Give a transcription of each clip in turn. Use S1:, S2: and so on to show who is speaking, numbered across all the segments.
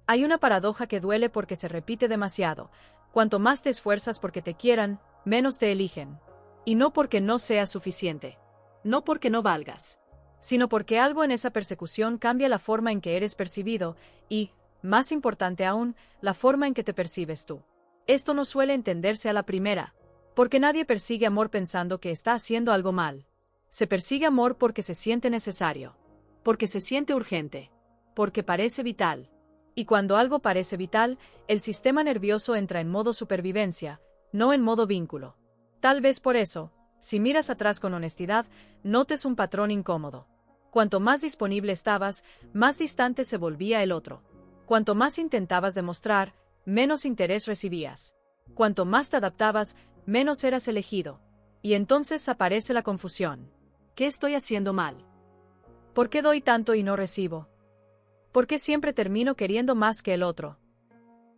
S1: Hay una paradoja que duele porque se repite demasiado. Cuanto más te esfuerzas porque te quieran, menos te eligen. Y no porque no seas suficiente. No porque no valgas. Sino porque algo en esa persecución cambia la forma en que eres percibido y, más importante aún, la forma en que te percibes tú. Esto no suele entenderse a la primera, porque nadie persigue amor pensando que está haciendo algo mal. Se persigue amor porque se siente necesario, porque se siente urgente, porque parece vital. Y cuando algo parece vital, el sistema nervioso entra en modo supervivencia, no en modo vínculo. Tal vez por eso, si miras atrás con honestidad, notes un patrón incómodo. Cuanto más disponible estabas, más distante se volvía el otro. Cuanto más intentabas demostrar, menos interés recibías. Cuanto más te adaptabas, menos eras elegido. Y entonces aparece la confusión. ¿Qué estoy haciendo mal? ¿Por qué doy tanto y no recibo? ¿Por qué siempre termino queriendo más que el otro?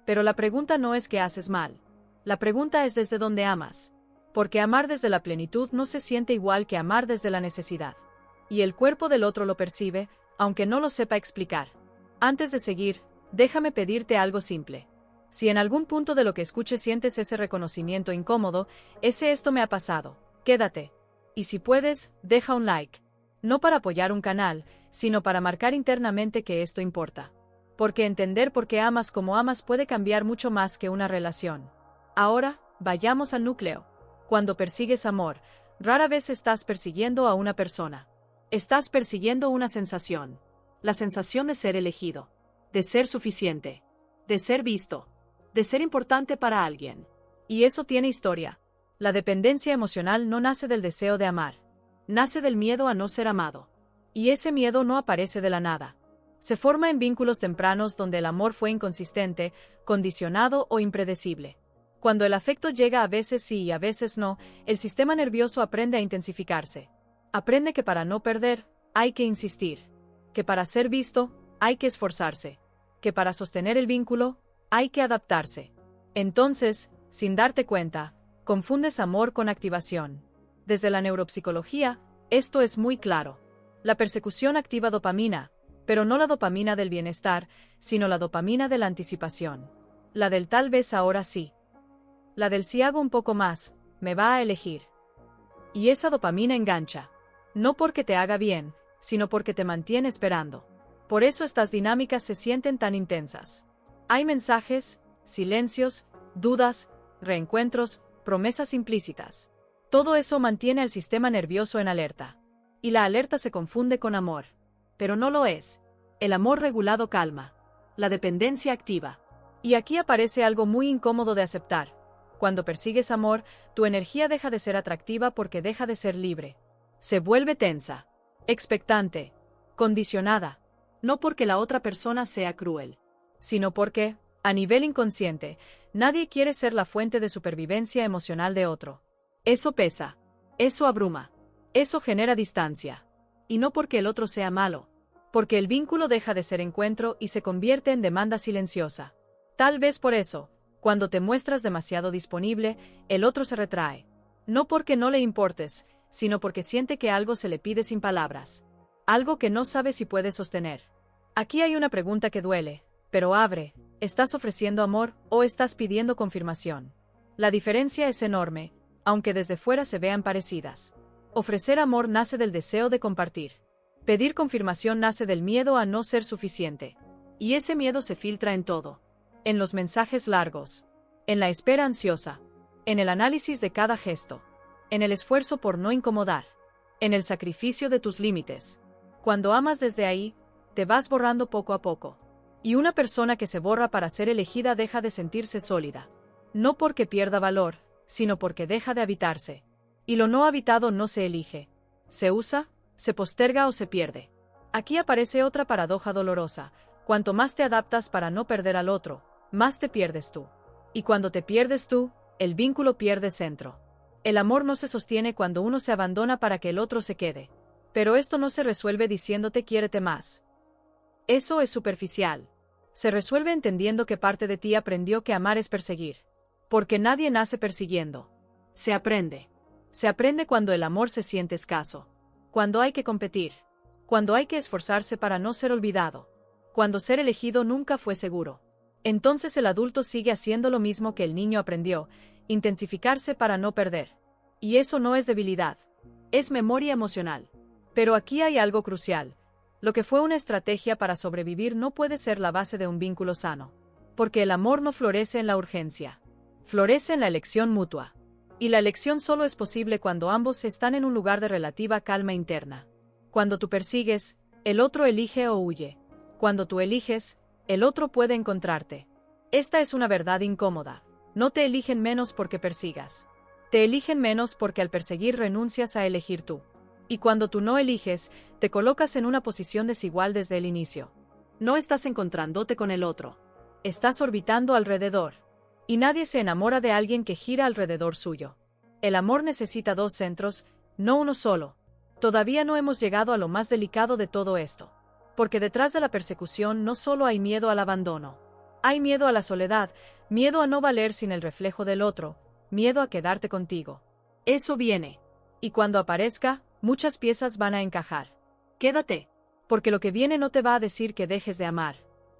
S1: Pero la pregunta no es qué haces mal. La pregunta es desde dónde amas. Porque amar desde la plenitud no se siente igual que amar desde la necesidad. Y el cuerpo del otro lo percibe, aunque no lo sepa explicar. Antes de seguir, déjame pedirte algo simple. Si en algún punto de lo que escuches sientes ese reconocimiento incómodo, esto me ha pasado, quédate. Y si puedes, deja un like. No para apoyar un canal, sino para marcar internamente que esto importa. Porque entender por qué amas como amas puede cambiar mucho más que una relación. Ahora, vayamos al núcleo. Cuando persigues amor, rara vez estás persiguiendo a una persona. Estás persiguiendo una sensación. La sensación de ser elegido, de ser suficiente, de ser visto, de ser importante para alguien. Y eso tiene historia. La dependencia emocional no nace del deseo de amar. Nace del miedo a no ser amado. Y ese miedo no aparece de la nada. Se forma en vínculos tempranos donde el amor fue inconsistente, condicionado o impredecible. Cuando el afecto llega a veces sí y a veces no, el sistema nervioso aprende a intensificarse. Aprende que para no perder, hay que insistir. Que para ser visto, hay que esforzarse. Que para sostener el vínculo, hay que adaptarse. Entonces, sin darte cuenta, confundes amor con activación. Desde la neuropsicología, esto es muy claro. La persecución activa dopamina, pero no la dopamina del bienestar, sino la dopamina de la anticipación. La del tal vez ahora sí. La del si hago un poco más, me va a elegir. Y esa dopamina engancha. No porque te haga bien, sino porque te mantiene esperando. Por eso estas dinámicas se sienten tan intensas. Hay mensajes, silencios, dudas, reencuentros, promesas implícitas. Todo eso mantiene al sistema nervioso en alerta. Y la alerta se confunde con amor. Pero no lo es. El amor regulado calma. La dependencia activa. Y aquí aparece algo muy incómodo de aceptar. Cuando persigues amor, tu energía deja de ser atractiva porque deja de ser libre. Se vuelve tensa, expectante, condicionada. No porque la otra persona sea cruel, sino porque, a nivel inconsciente, nadie quiere ser la fuente de supervivencia emocional de otro. Eso pesa, eso abruma, eso genera distancia. Y no porque el otro sea malo, porque el vínculo deja de ser encuentro y se convierte en demanda silenciosa. Tal vez por eso, cuando te muestras demasiado disponible, el otro se retrae. No porque no le importes, sino porque siente que algo se le pide sin palabras. Algo que no sabe si puede sostener. Aquí hay una pregunta que duele, pero abre. ¿Estás ofreciendo amor o estás pidiendo confirmación? La diferencia es enorme, aunque desde fuera se vean parecidas. Ofrecer amor nace del deseo de compartir. Pedir confirmación nace del miedo a no ser suficiente. Y ese miedo se filtra en todo. En los mensajes largos. En la espera ansiosa. En el análisis de cada gesto. En el esfuerzo por no incomodar. En el sacrificio de tus límites. Cuando amas desde ahí, te vas borrando poco a poco. Y una persona que se borra para ser elegida deja de sentirse sólida. No porque pierda valor, sino porque deja de habitarse. Y lo no habitado no se elige. Se usa, se posterga o se pierde. Aquí aparece otra paradoja dolorosa. Cuanto más te adaptas para no perder al otro, más te pierdes tú. Y cuando te pierdes tú, el vínculo pierde centro. El amor no se sostiene cuando uno se abandona para que el otro se quede. Pero esto no se resuelve diciéndote quiérete más. Eso es superficial. Se resuelve entendiendo que parte de ti aprendió que amar es perseguir. Porque nadie nace persiguiendo. Se aprende. Se aprende cuando el amor se siente escaso. Cuando hay que competir. Cuando hay que esforzarse para no ser olvidado. cuando ser elegido nunca fue seguro. Entonces el adulto sigue haciendo lo mismo que el niño aprendió, intensificarse para no perder. Y eso no es debilidad, es memoria emocional. Pero aquí hay algo crucial. Lo que fue una estrategia para sobrevivir no puede ser la base de un vínculo sano. Porque el amor no florece en la urgencia. Florece en la elección mutua. Y la elección solo es posible cuando ambos están en un lugar de relativa calma interna. Cuando tú persigues, el otro elige o huye. Cuando tú eliges, el otro puede encontrarte. Esta es una verdad incómoda. No te eligen menos porque persigas. Te eligen menos porque al perseguir renuncias a elegir tú. Y cuando tú no eliges, te colocas en una posición desigual desde el inicio. No estás encontrándote con el otro. Estás orbitando alrededor. Y nadie se enamora de alguien que gira alrededor suyo. El amor necesita dos centros, no uno solo. Todavía no hemos llegado a lo más delicado de todo esto. Porque detrás de la persecución no solo hay miedo al abandono. Hay miedo a la soledad, miedo a no valer sin el reflejo del otro, miedo a quedarte contigo. Eso viene. Y cuando aparezca, muchas piezas van a encajar. Quédate. Porque lo que viene no te va a decir que dejes de amar.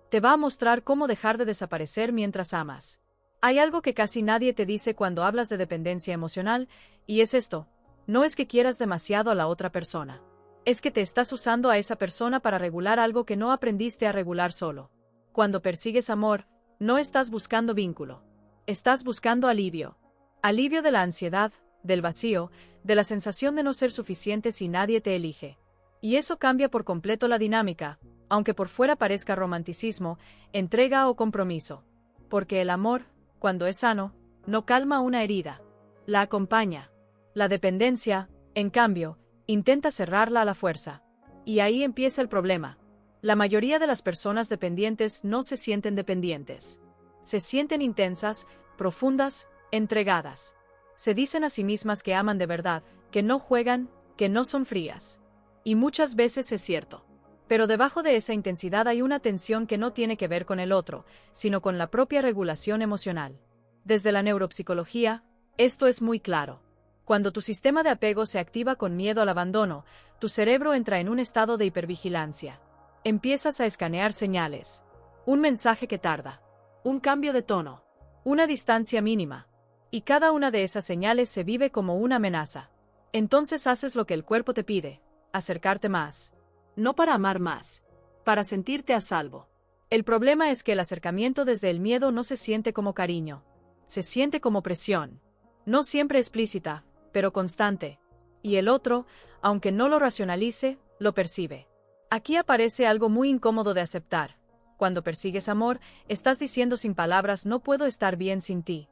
S1: Te va a mostrar cómo dejar de desaparecer mientras amas. Hay algo que casi nadie te dice cuando hablas de dependencia emocional, y es esto. No es que quieras demasiado a la otra persona. Es que te estás usando a esa persona para regular algo que no aprendiste a regular solo. Cuando persigues amor, no estás buscando vínculo. Estás buscando alivio. Alivio de la ansiedad, del vacío, de la sensación de no ser suficiente si nadie te elige. Y eso cambia por completo la dinámica, aunque por fuera parezca romanticismo, entrega o compromiso. Porque el amor, cuando es sano, no calma una herida. La acompaña. La dependencia, en cambio, intenta cerrarla a la fuerza. Y ahí empieza el problema. La mayoría de las personas dependientes no se sienten dependientes. Se sienten intensas, profundas, entregadas. Se dicen a sí mismas que aman de verdad, que no juegan, que no son frías. Y muchas veces es cierto. Pero debajo de esa intensidad hay una tensión que no tiene que ver con el otro, sino con la propia regulación emocional. Desde la neuropsicología, esto es muy claro. Cuando tu sistema de apego se activa con miedo al abandono, tu cerebro entra en un estado de hipervigilancia. Empiezas a escanear señales. Un mensaje que tarda. Un cambio de tono. Una distancia mínima. Y cada una de esas señales se vive como una amenaza. Entonces haces lo que el cuerpo te pide, acercarte más. No para amar más, para sentirte a salvo. El problema es que el acercamiento desde el miedo no se siente como cariño. Se siente como presión. No siempre explícita, pero constante. Y el otro, aunque no lo racionalice, lo percibe. Aquí aparece algo muy incómodo de aceptar. Cuando persigues amor, estás diciendo sin palabras no puedo estar bien sin ti.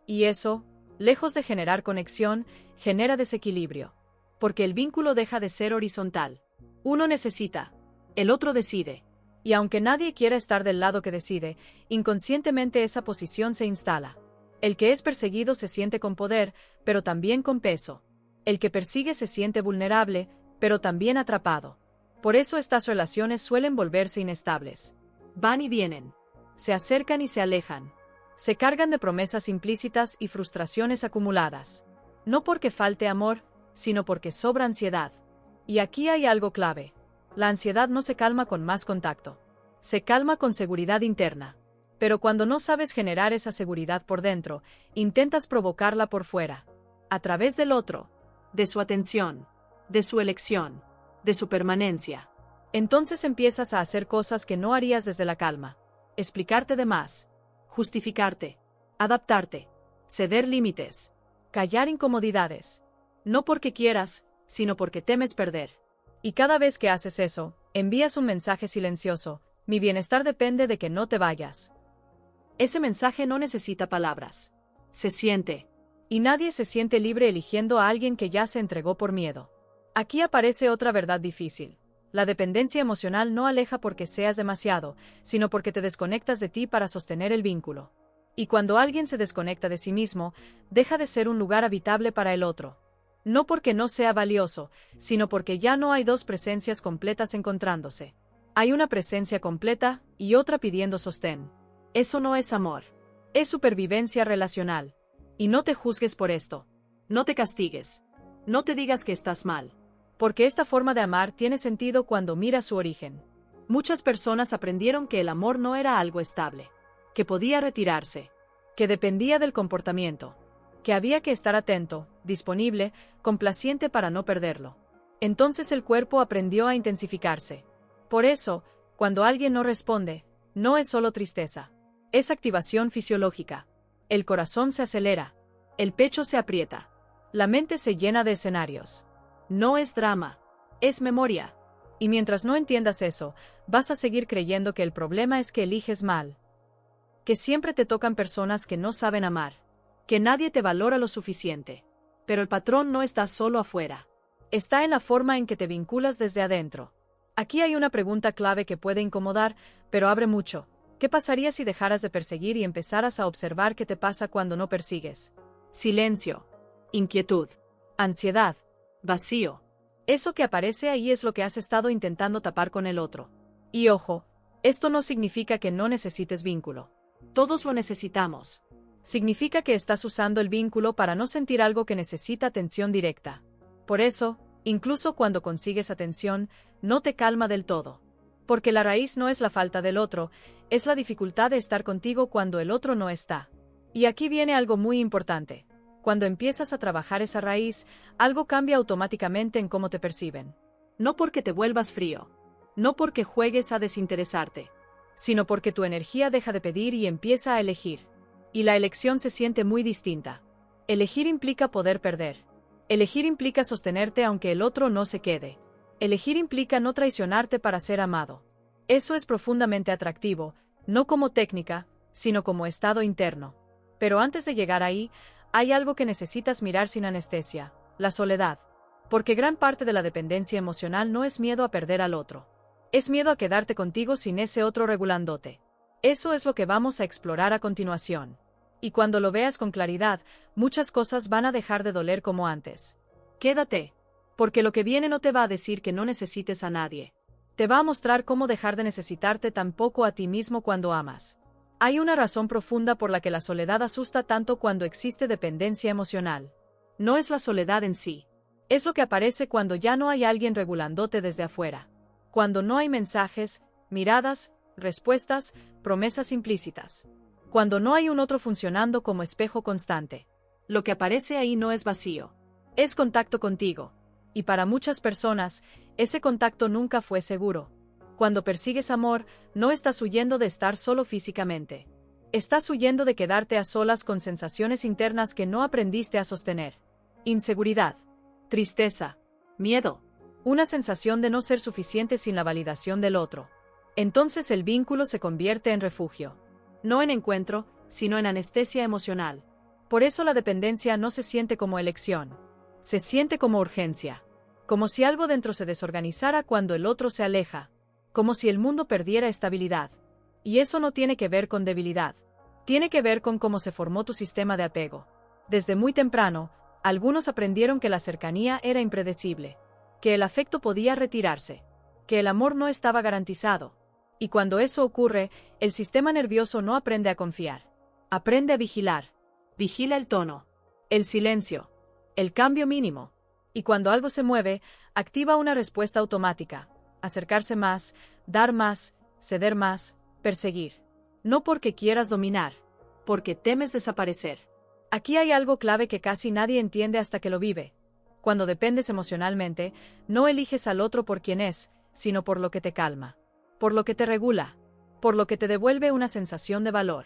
S1: Y eso, lejos de generar conexión, genera desequilibrio. Porque el vínculo deja de ser horizontal. Uno necesita, el otro decide. Y aunque nadie quiera estar del lado que decide, inconscientemente esa posición se instala. El que es perseguido se siente con poder, pero también con peso. El que persigue se siente vulnerable, pero también atrapado. Por eso estas relaciones suelen volverse inestables. Van y vienen. Se acercan y se alejan. Se cargan de promesas implícitas y frustraciones acumuladas. No porque falte amor, sino porque sobra ansiedad. Y aquí hay algo clave. La ansiedad no se calma con más contacto. Se calma con seguridad interna. Pero cuando no sabes generar esa seguridad por dentro, intentas provocarla por fuera. A través del otro. De su atención. De su elección. De su permanencia. Entonces empiezas a hacer cosas que no harías desde la calma. Explicarte de más. Justificarte. Adaptarte. Ceder límites. Callar incomodidades. No porque quieras, sino porque temes perder. Y cada vez que haces eso, envías un mensaje silencioso: mi bienestar depende de que no te vayas. Ese mensaje no necesita palabras. Se siente. Y nadie se siente libre eligiendo a alguien que ya se entregó por miedo. Aquí aparece otra verdad difícil. La dependencia emocional no aleja porque seas demasiado, sino porque te desconectas de ti para sostener el vínculo. Y cuando alguien se desconecta de sí mismo, deja de ser un lugar habitable para el otro. No porque no sea valioso, sino porque ya no hay dos presencias completas encontrándose. Hay una presencia completa y otra pidiendo sostén. Eso no es amor. Es supervivencia relacional. Y no te juzgues por esto. No te castigues. No te digas que estás mal. Porque esta forma de amar tiene sentido cuando miras su origen. Muchas personas aprendieron que el amor no era algo estable, que podía retirarse, que dependía del comportamiento, que había que estar atento, disponible, complaciente para no perderlo. Entonces el cuerpo aprendió a intensificarse. Por eso, cuando alguien no responde, no es solo tristeza. Es activación fisiológica. El corazón se acelera. El pecho se aprieta. La mente se llena de escenarios. No es drama. Es memoria. Y mientras no entiendas eso, vas a seguir creyendo que el problema es que eliges mal. Que siempre te tocan personas que no saben amar. Que nadie te valora lo suficiente. Pero el patrón no está solo afuera. Está en la forma en que te vinculas desde adentro. Aquí hay una pregunta clave que puede incomodar, pero abre mucho. ¿Qué pasaría si dejaras de perseguir y empezaras a observar qué te pasa cuando no persigues? Silencio. Inquietud. Ansiedad. Vacío. Eso que aparece ahí es lo que has estado intentando tapar con el otro. Y ojo, esto no significa que no necesites vínculo. Todos lo necesitamos. Significa que estás usando el vínculo para no sentir algo que necesita atención directa. Por eso, incluso cuando consigues atención, no te calma del todo. Porque la raíz no es la falta del otro, es la dificultad de estar contigo cuando el otro no está. Y aquí viene algo muy importante. Cuando empiezas a trabajar esa raíz, algo cambia automáticamente en cómo te perciben. No porque te vuelvas frío, no porque juegues a desinteresarte, sino porque tu energía deja de pedir y empieza a elegir. Y la elección se siente muy distinta. Elegir implica poder perder. Elegir implica sostenerte aunque el otro no se quede. Elegir implica no traicionarte para ser amado. Eso es profundamente atractivo, no como técnica, sino como estado interno. Pero antes de llegar ahí, hay algo que necesitas mirar sin anestesia: la soledad. Porque gran parte de la dependencia emocional no es miedo a perder al otro. Es miedo a quedarte contigo sin ese otro regulándote. Eso es lo que vamos a explorar a continuación. Y cuando lo veas con claridad, muchas cosas van a dejar de doler como antes. Quédate. Porque lo que viene no te va a decir que no necesites a nadie. Te va a mostrar cómo dejar de necesitarte tampoco a ti mismo cuando amas. Hay una razón profunda por la que la soledad asusta tanto cuando existe dependencia emocional. No es la soledad en sí. Es lo que aparece cuando ya no hay alguien regulándote desde afuera. Cuando no hay mensajes, miradas, respuestas, promesas implícitas. Cuando no hay un otro funcionando como espejo constante. Lo que aparece ahí no es vacío. Es contacto contigo. Y para muchas personas, ese contacto nunca fue seguro. Cuando persigues amor, no estás huyendo de estar solo físicamente. Estás huyendo de quedarte a solas con sensaciones internas que no aprendiste a sostener. Inseguridad, tristeza, miedo. Una sensación de no ser suficiente sin la validación del otro. Entonces el vínculo se convierte en refugio. No en encuentro, sino en anestesia emocional. Por eso la dependencia no se siente como elección. Se siente como urgencia. Como si algo dentro se desorganizara cuando el otro se aleja. Como si el mundo perdiera estabilidad. Y eso no tiene que ver con debilidad. Tiene que ver con cómo se formó tu sistema de apego. Desde muy temprano, algunos aprendieron que la cercanía era impredecible. Que el afecto podía retirarse. Que el amor no estaba garantizado. Y cuando eso ocurre, el sistema nervioso no aprende a confiar. Aprende a vigilar. Vigila el tono. El silencio. El cambio mínimo. Y cuando algo se mueve, activa una respuesta automática. Acercarse más, dar más, ceder más, perseguir. No porque quieras dominar, porque temes desaparecer. Aquí hay algo clave que casi nadie entiende hasta que lo vive. Cuando dependes emocionalmente, no eliges al otro por quien es, sino por lo que te calma. Por lo que te regula. Por lo que te devuelve una sensación de valor.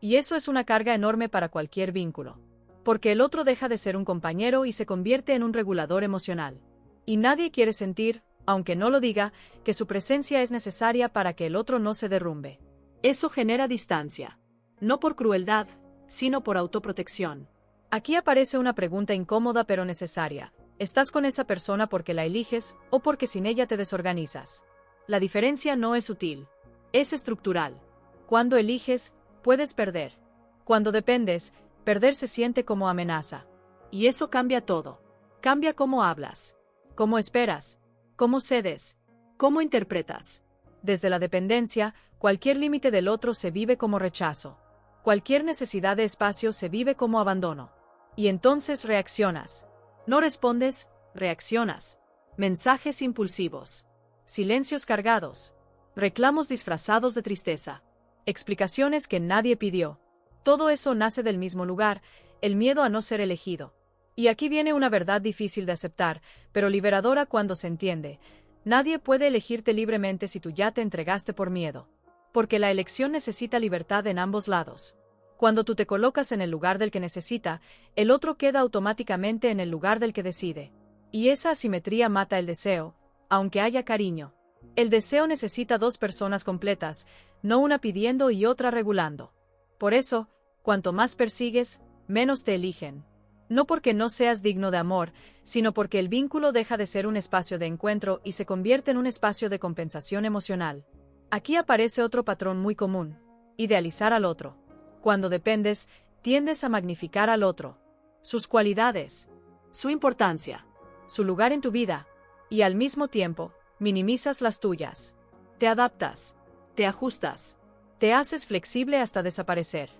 S1: Y eso es una carga enorme para cualquier vínculo. Porque el otro deja de ser un compañero y se convierte en un regulador emocional. Y nadie quiere sentir, aunque no lo diga, que su presencia es necesaria para que el otro no se derrumbe. Eso genera distancia. No por crueldad, sino por autoprotección. Aquí aparece una pregunta incómoda pero necesaria. ¿Estás con esa persona porque la eliges o porque sin ella te desorganizas? La diferencia no es sutil. Es estructural. Cuando eliges, puedes perder. Cuando dependes, perder se siente como amenaza. Y eso cambia todo. Cambia cómo hablas, cómo esperas, cómo cedes, cómo interpretas. Desde la dependencia, cualquier límite del otro se vive como rechazo. Cualquier necesidad de espacio se vive como abandono. Y entonces reaccionas. No respondes, reaccionas. Mensajes impulsivos. Silencios cargados. reclamos disfrazados de tristeza, explicaciones que nadie pidió. Todo eso nace del mismo lugar, el miedo a no ser elegido. Y aquí viene una verdad difícil de aceptar, pero liberadora cuando se entiende. Nadie puede elegirte libremente si tú ya te entregaste por miedo. Porque la elección necesita libertad en ambos lados. Cuando tú te colocas en el lugar del que necesita, el otro queda automáticamente en el lugar del que decide. Y esa asimetría mata el deseo, aunque haya cariño. El deseo necesita dos personas completas, no una pidiendo y otra regulando. Por eso, cuanto más persigues, menos te eligen. No porque no seas digno de amor, sino porque el vínculo deja de ser un espacio de encuentro y se convierte en un espacio de compensación emocional. Aquí aparece otro patrón muy común: idealizar al otro. Cuando dependes, tiendes a magnificar al otro, sus cualidades, su importancia, su lugar en tu vida, y al mismo tiempo, minimizas las tuyas. Te adaptas, te ajustas, te haces flexible hasta desaparecer.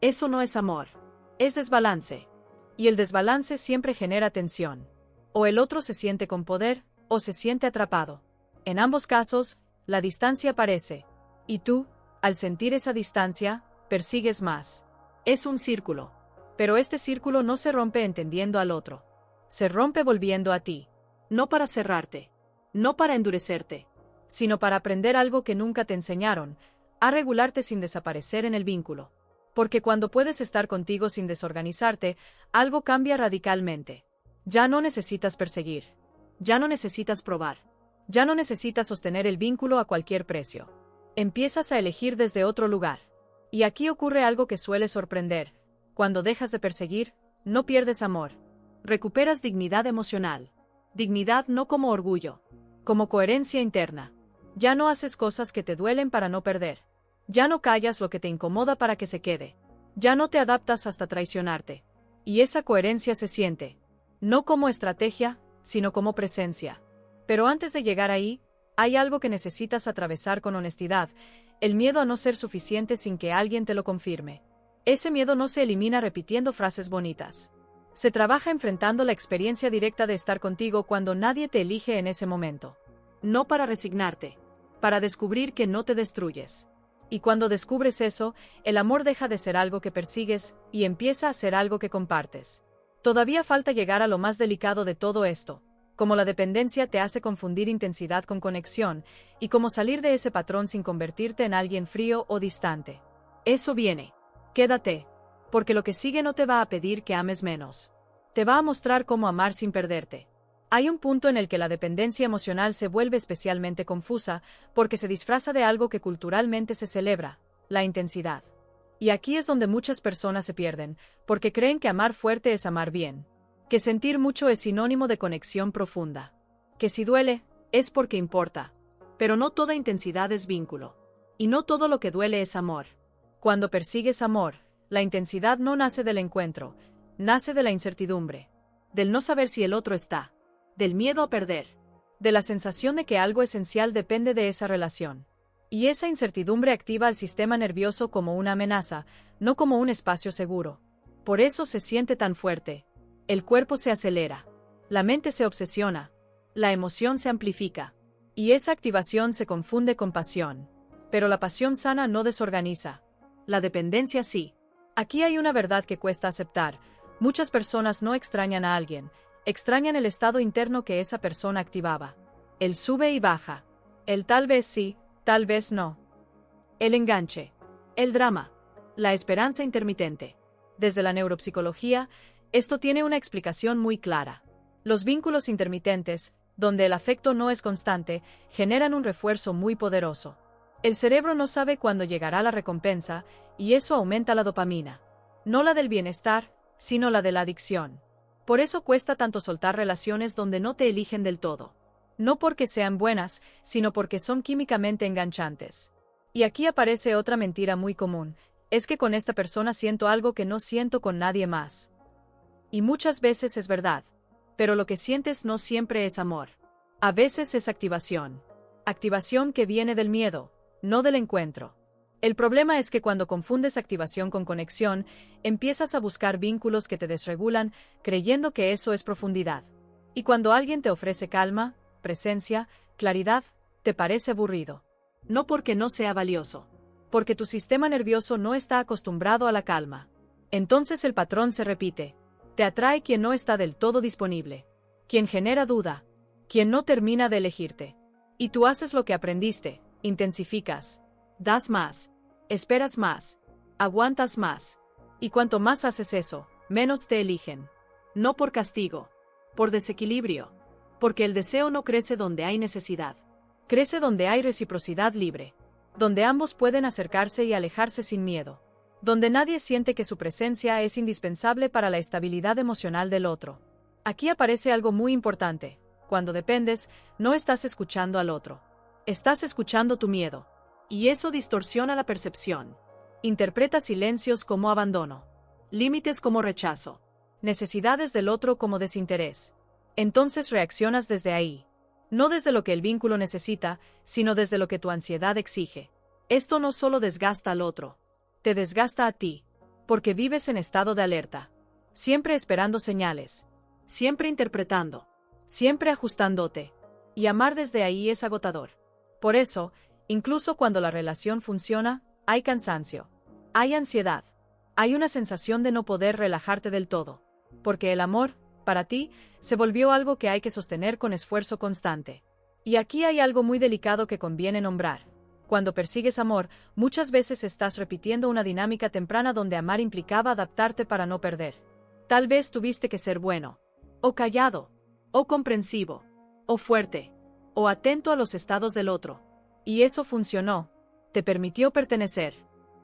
S1: Eso no es amor, es desbalance. Y el desbalance siempre genera tensión. O el otro se siente con poder, o se siente atrapado. En ambos casos, la distancia aparece. Y tú, al sentir esa distancia, persigues más. Es un círculo. Pero este círculo no se rompe entendiendo al otro. Se rompe volviendo a ti. No para cerrarte. No para endurecerte. Sino para aprender algo que nunca te enseñaron, a regularte sin desaparecer en el vínculo. Porque cuando puedes estar contigo sin desorganizarte, algo cambia radicalmente. Ya no necesitas perseguir. Ya no necesitas probar. Ya no necesitas sostener el vínculo a cualquier precio. Empiezas a elegir desde otro lugar. Y aquí ocurre algo que suele sorprender. Cuando dejas de perseguir, no pierdes amor. Recuperas dignidad emocional. Dignidad no como orgullo, como coherencia interna. Ya no haces cosas que te duelen para no perder. Ya no callas lo que te incomoda para que se quede. Ya no te adaptas hasta traicionarte. Y esa coherencia se siente. No como estrategia, sino como presencia. Pero antes de llegar ahí, hay algo que necesitas atravesar con honestidad: el miedo a no ser suficiente sin que alguien te lo confirme. Ese miedo no se elimina repitiendo frases bonitas. Se trabaja enfrentando la experiencia directa de estar contigo cuando nadie te elige en ese momento. No para resignarte, para descubrir que no te destruyes. Y cuando descubres eso, el amor deja de ser algo que persigues y empieza a ser algo que compartes. Todavía falta llegar a lo más delicado de todo esto: cómo la dependencia te hace confundir intensidad con conexión, y cómo salir de ese patrón sin convertirte en alguien frío o distante. Eso viene. Quédate, porque lo que sigue no te va a pedir que ames menos. Te va a mostrar cómo amar sin perderte. Hay un punto en el que la dependencia emocional se vuelve especialmente confusa, porque se disfraza de algo que culturalmente se celebra: la intensidad. Y aquí es donde muchas personas se pierden, porque creen que amar fuerte es amar bien. Que sentir mucho es sinónimo de conexión profunda. Que si duele, es porque importa. Pero no toda intensidad es vínculo. Y no todo lo que duele es amor. Cuando persigues amor, la intensidad no nace del encuentro, nace de la incertidumbre. Del no saber si el otro está. Del miedo a perder. De la sensación de que algo esencial depende de esa relación. Y esa incertidumbre activa al sistema nervioso como una amenaza, no como un espacio seguro. Por eso se siente tan fuerte. El cuerpo se acelera. La mente se obsesiona. La emoción se amplifica. Y esa activación se confunde con pasión. Pero la pasión sana no desorganiza. La dependencia sí. Aquí hay una verdad que cuesta aceptar: muchas personas no extrañan a alguien, extrañan el estado interno que esa persona activaba. El sube y baja. El tal vez sí, tal vez no. El enganche. El drama. La esperanza intermitente. Desde la neuropsicología, esto tiene una explicación muy clara. Los vínculos intermitentes, donde el afecto no es constante, generan un refuerzo muy poderoso. El cerebro no sabe cuándo llegará la recompensa, y eso aumenta la dopamina. No la del bienestar, sino la de la adicción. Por eso cuesta tanto soltar relaciones donde no te eligen del todo. No porque sean buenas, sino porque son químicamente enganchantes. Y aquí aparece otra mentira muy común: es que con esta persona siento algo que no siento con nadie más. Y muchas veces es verdad. Pero lo que sientes no siempre es amor. A veces es activación. Activación que viene del miedo, no del encuentro. El problema es que cuando confundes activación con conexión, empiezas a buscar vínculos que te desregulan, creyendo que eso es profundidad. Y cuando alguien te ofrece calma, presencia, claridad, te parece aburrido. No porque no sea valioso. Porque tu sistema nervioso no está acostumbrado a la calma. Entonces el patrón se repite. Te atrae quien no está del todo disponible. Quien genera duda. Quien no termina de elegirte. Y tú haces lo que aprendiste, intensificas. Das más. Esperas más. Aguantas más. Y cuanto más haces eso, menos te eligen. No por castigo. Por desequilibrio. Porque el deseo no crece donde hay necesidad. Crece donde hay reciprocidad libre. Donde ambos pueden acercarse y alejarse sin miedo. Donde nadie siente que su presencia es indispensable para la estabilidad emocional del otro. Aquí aparece algo muy importante. Cuando dependes, no estás escuchando al otro. Estás escuchando tu miedo. Y eso distorsiona la percepción. Interpreta silencios como abandono. Límites como rechazo. Necesidades del otro como desinterés. Entonces reaccionas desde ahí. No desde lo que el vínculo necesita, sino desde lo que tu ansiedad exige. Esto no solo desgasta al otro. Te desgasta a ti. Porque vives en estado de alerta. Siempre esperando señales. Siempre interpretando. Siempre ajustándote. Y amar desde ahí es agotador. Por eso, incluso cuando la relación funciona, hay cansancio. Hay ansiedad. Hay una sensación de no poder relajarte del todo. Porque el amor, para ti, se volvió algo que hay que sostener con esfuerzo constante. Y aquí hay algo muy delicado que conviene nombrar. Cuando persigues amor, muchas veces estás repitiendo una dinámica temprana donde amar implicaba adaptarte para no perder. Tal vez tuviste que ser bueno, o callado, o comprensivo, o fuerte, o atento a los estados del otro. Y eso funcionó. Te permitió pertenecer.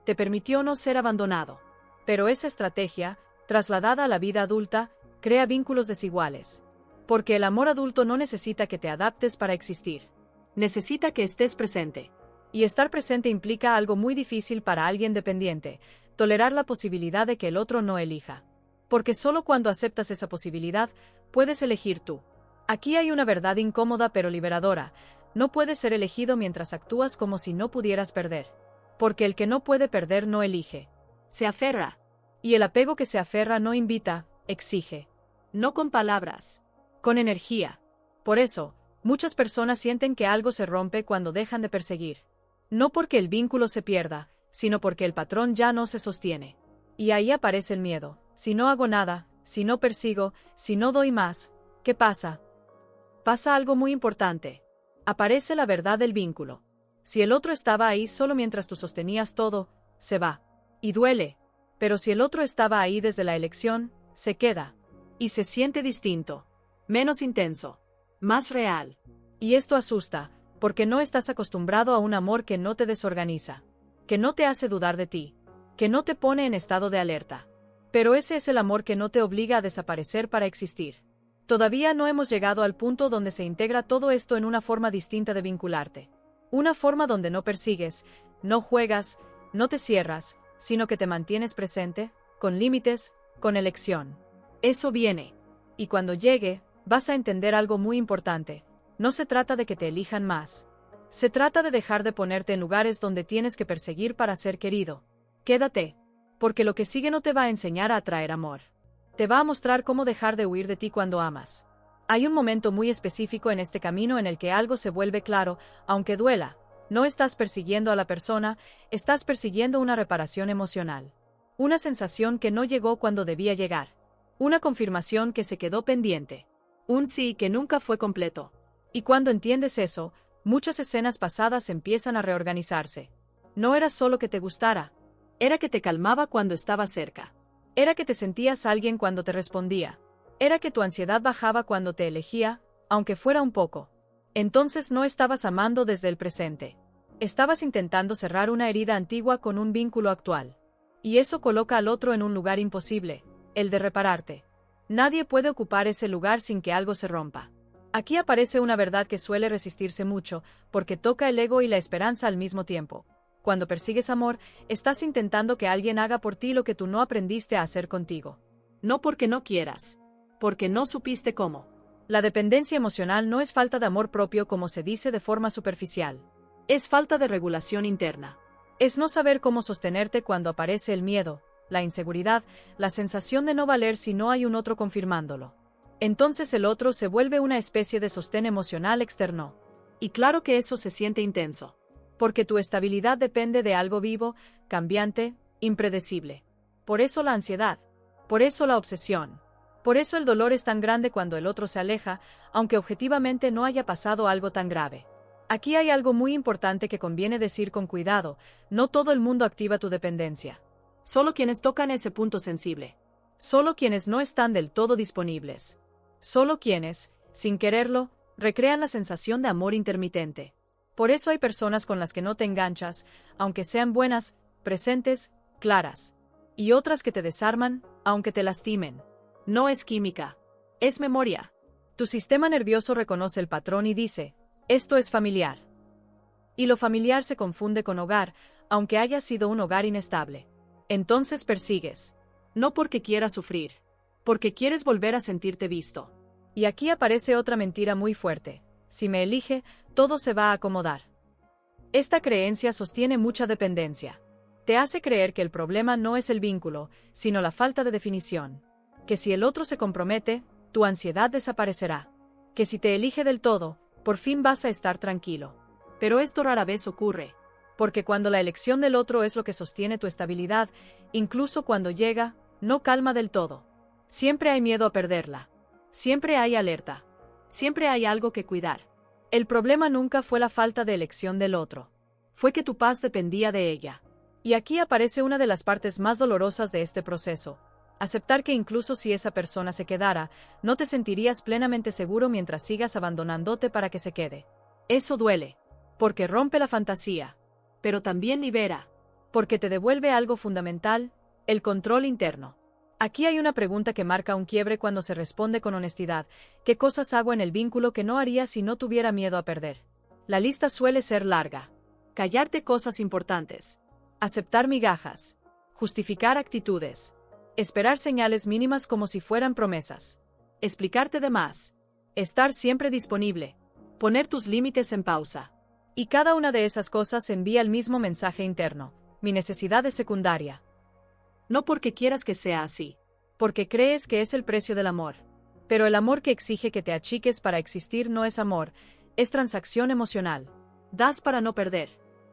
S1: Te permitió no ser abandonado. Pero esa estrategia, trasladada a la vida adulta, crea vínculos desiguales. Porque el amor adulto no necesita que te adaptes para existir. Necesita que estés presente. Y estar presente implica algo muy difícil para alguien dependiente, tolerar la posibilidad de que el otro no elija. Porque solo cuando aceptas esa posibilidad, puedes elegir tú. Aquí hay una verdad incómoda pero liberadora. No puedes ser elegido mientras actúas como si no pudieras perder. Porque el que no puede perder no elige. Se aferra. Y el apego que se aferra no invita, exige. No con palabras. Con energía. Por eso, muchas personas sienten que algo se rompe cuando dejan de perseguir. No porque el vínculo se pierda, sino porque el patrón ya no se sostiene. Y ahí aparece el miedo. Si no hago nada, si no persigo, si no doy más, ¿qué pasa? Pasa algo muy importante. Aparece la verdad del vínculo. Si el otro estaba ahí solo mientras tú sostenías todo, se va. Y duele. Pero si el otro estaba ahí desde la elección, se queda. Y se siente distinto. Menos intenso. Más real. Y esto asusta, porque no estás acostumbrado a un amor que no te desorganiza. Que no te hace dudar de ti. Que no te pone en estado de alerta. Pero ese es el amor que no te obliga a desaparecer para existir. Todavía no hemos llegado al punto donde se integra todo esto en una forma distinta de vincularte. Una forma donde no persigues, no juegas, no te cierras, sino que te mantienes presente, con límites, con elección. Eso viene. Y cuando llegue, vas a entender algo muy importante. No se trata de que te elijan más. Se trata de dejar de ponerte en lugares donde tienes que perseguir para ser querido. Quédate. Porque lo que sigue no te va a enseñar a atraer amor. Te va a mostrar cómo dejar de huir de ti cuando amas. Hay un momento muy específico en este camino en el que algo se vuelve claro, aunque duela. No estás persiguiendo a la persona, estás persiguiendo una reparación emocional. Una sensación que no llegó cuando debía llegar. Una confirmación que se quedó pendiente. Un sí que nunca fue completo. Y cuando entiendes eso, muchas escenas pasadas empiezan a reorganizarse. No era solo que te gustara. Era que te calmaba cuando estaba cerca. Era que te sentías alguien cuando te respondía. Era que tu ansiedad bajaba cuando te elegía, aunque fuera un poco. Entonces no estabas amando desde el presente. Estabas intentando cerrar una herida antigua con un vínculo actual. Y eso coloca al otro en un lugar imposible, el de repararte. Nadie puede ocupar ese lugar sin que algo se rompa. Aquí aparece una verdad que suele resistirse mucho, porque toca el ego y la esperanza al mismo tiempo. Cuando persigues amor, estás intentando que alguien haga por ti lo que tú no aprendiste a hacer contigo. No porque no quieras, porque no supiste cómo. La dependencia emocional no es falta de amor propio como se dice de forma superficial. Es falta de regulación interna. Es no saber cómo sostenerte cuando aparece el miedo, la inseguridad, la sensación de no valer si no hay un otro confirmándolo. Entonces el otro se vuelve una especie de sostén emocional externo. Y claro que eso se siente intenso. Porque tu estabilidad depende de algo vivo, cambiante, impredecible. Por eso la ansiedad. Por eso la obsesión. Por eso el dolor es tan grande cuando el otro se aleja, aunque objetivamente no haya pasado algo tan grave. Aquí hay algo muy importante que conviene decir con cuidado: no todo el mundo activa tu dependencia. Solo quienes tocan ese punto sensible. Solo quienes no están del todo disponibles. Solo quienes, sin quererlo, recrean la sensación de amor intermitente. Por eso hay personas con las que no te enganchas, aunque sean buenas, presentes, claras. Y otras que te desarman, aunque te lastimen. No es química. Es memoria. Tu sistema nervioso reconoce el patrón y dice: esto es familiar. Y lo familiar se confunde con hogar, aunque haya sido un hogar inestable. Entonces persigues. No porque quieras sufrir. Porque quieres volver a sentirte visto. Y aquí aparece otra mentira muy fuerte: si me elige, todo se va a acomodar. Esta creencia sostiene mucha dependencia. Te hace creer que el problema no es el vínculo, sino la falta de definición. Que si el otro se compromete, tu ansiedad desaparecerá. Que si te elige del todo, por fin vas a estar tranquilo. Pero esto rara vez ocurre. Porque cuando la elección del otro es lo que sostiene tu estabilidad, incluso cuando llega, no calma del todo. Siempre hay miedo a perderla. Siempre hay alerta. Siempre hay algo que cuidar. El problema nunca fue la falta de elección del otro. Fue que tu paz dependía de ella. Y aquí aparece una de las partes más dolorosas de este proceso. Aceptar que incluso si esa persona se quedara, no te sentirías plenamente seguro mientras sigas abandonándote para que se quede. Eso duele. Porque rompe la fantasía. Pero también libera. Porque te devuelve algo fundamental: el control interno. Aquí hay una pregunta que marca un quiebre cuando se responde con honestidad: ¿qué cosas hago en el vínculo que no haría si no tuviera miedo a perder? La lista suele ser larga. Callarte cosas importantes. Aceptar migajas. Justificar actitudes. Esperar señales mínimas como si fueran promesas. Explicarte de más. Estar siempre disponible. Poner tus límites en pausa. Y cada una de esas cosas envía el mismo mensaje interno: mi necesidad es secundaria. No porque quieras que sea así. Porque crees que es el precio del amor. Pero el amor que exige que te achiques para existir no es amor, es transacción emocional. Das para no perder.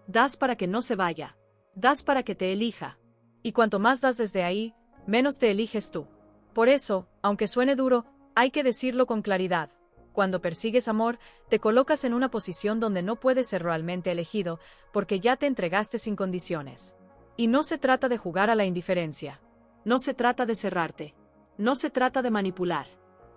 S1: Das para que no se vaya. Das para que te elija. Y cuanto más das desde ahí, menos te eliges tú. Por eso, aunque suene duro, hay que decirlo con claridad. Cuando persigues amor, te colocas en una posición donde no puedes ser realmente elegido, porque ya te entregaste sin condiciones. Y no se trata de jugar a la indiferencia. No se trata de cerrarte. No se trata de manipular.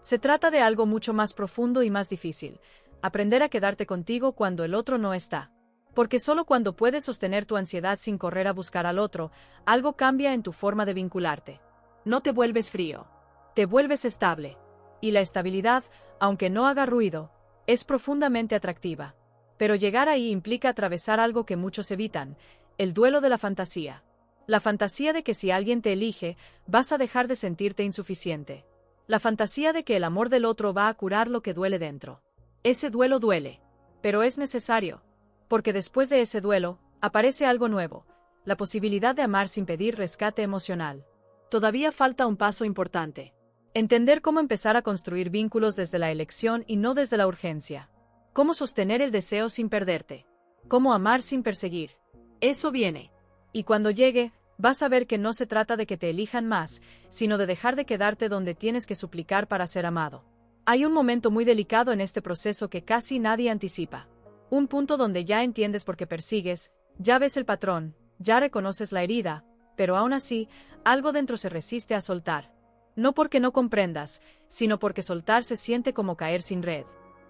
S1: Se trata de algo mucho más profundo y más difícil: aprender a quedarte contigo cuando el otro no está. Porque solo cuando puedes sostener tu ansiedad sin correr a buscar al otro, algo cambia en tu forma de vincularte. No te vuelves frío. Te vuelves estable. Y la estabilidad, aunque no haga ruido, es profundamente atractiva. Pero llegar ahí implica atravesar algo que muchos evitan: el duelo de la fantasía. La fantasía de que si alguien te elige, vas a dejar de sentirte insuficiente. La fantasía de que el amor del otro va a curar lo que duele dentro. Ese duelo duele. Pero es necesario. Porque después de ese duelo, aparece algo nuevo: la posibilidad de amar sin pedir rescate emocional. Todavía falta un paso importante. Entender cómo empezar a construir vínculos desde la elección y no desde la urgencia. Cómo sostener el deseo sin perderte. Cómo amar sin perseguir. Eso viene. Y cuando llegue, vas a ver que no se trata de que te elijan más, sino de dejar de quedarte donde tienes que suplicar para ser amado. Hay un momento muy delicado en este proceso que casi nadie anticipa. Un punto donde ya entiendes por qué persigues, ya ves el patrón, ya reconoces la herida, pero aún así, algo dentro se resiste a soltar. No porque no comprendas, sino porque soltar se siente como caer sin red.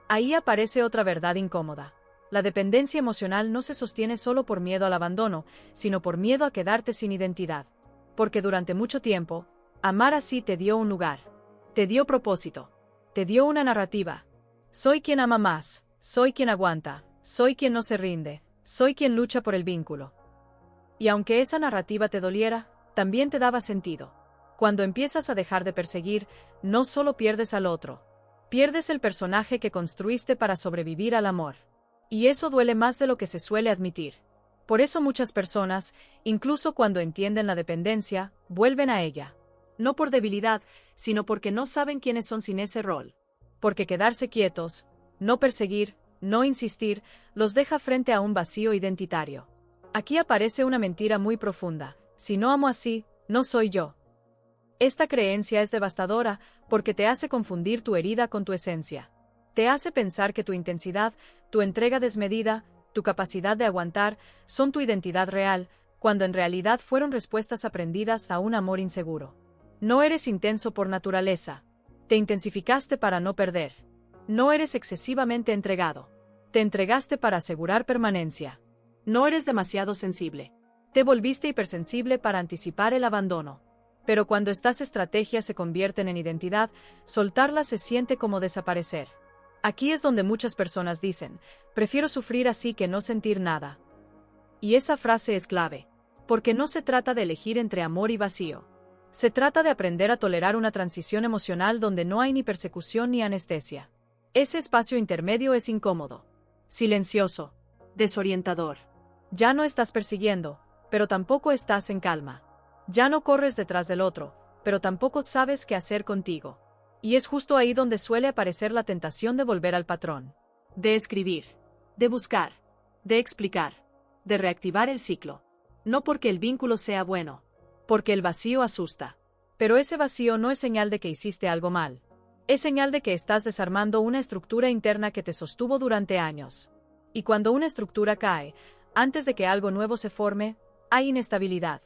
S1: Ahí aparece otra verdad incómoda. La dependencia emocional no se sostiene solo por miedo al abandono, sino por miedo a quedarte sin identidad. Porque durante mucho tiempo, amar así te dio un lugar. Te dio propósito. Te dio una narrativa. Soy quien ama más, soy quien aguanta, soy quien no se rinde, soy quien lucha por el vínculo. Y aunque esa narrativa te doliera, también te daba sentido. Cuando empiezas a dejar de perseguir, no solo pierdes al otro. Pierdes el personaje que construiste para sobrevivir al amor. Y eso duele más de lo que se suele admitir. Por eso muchas personas, incluso cuando entienden la dependencia, vuelven a ella. No por debilidad, sino porque no saben quiénes son sin ese rol. Porque quedarse quietos, no perseguir, no insistir, los deja frente a un vacío identitario. Aquí aparece una mentira muy profunda: si no amo así, no soy yo. Esta creencia es devastadora porque te hace confundir tu herida con tu esencia. Te hace pensar que tu intensidad, tu entrega desmedida, tu capacidad de aguantar, son tu identidad real, cuando en realidad fueron respuestas aprendidas a un amor inseguro. No eres intenso por naturaleza. Te intensificaste para no perder. No eres excesivamente entregado. Te entregaste para asegurar permanencia. No eres demasiado sensible. Te volviste hipersensible para anticipar el abandono. Pero cuando estas estrategias se convierten en identidad, soltarlas se siente como desaparecer. Aquí es donde muchas personas dicen: prefiero sufrir así que no sentir nada. Y esa frase es clave, porque no se trata de elegir entre amor y vacío. Se trata de aprender a tolerar una transición emocional donde no hay ni persecución ni anestesia. Ese espacio intermedio es incómodo, silencioso, desorientador. Ya no estás persiguiendo, pero tampoco estás en calma. Ya no corres detrás del otro, pero tampoco sabes qué hacer contigo. Y es justo ahí donde suele aparecer la tentación de volver al patrón. De escribir, de buscar, de explicar, de reactivar el ciclo. No porque el vínculo sea bueno, porque el vacío asusta. Pero ese vacío no es señal de que hiciste algo mal. Es señal de que estás desarmando una estructura interna que te sostuvo durante años. Y cuando una estructura cae, antes de que algo nuevo se forme, hay inestabilidad.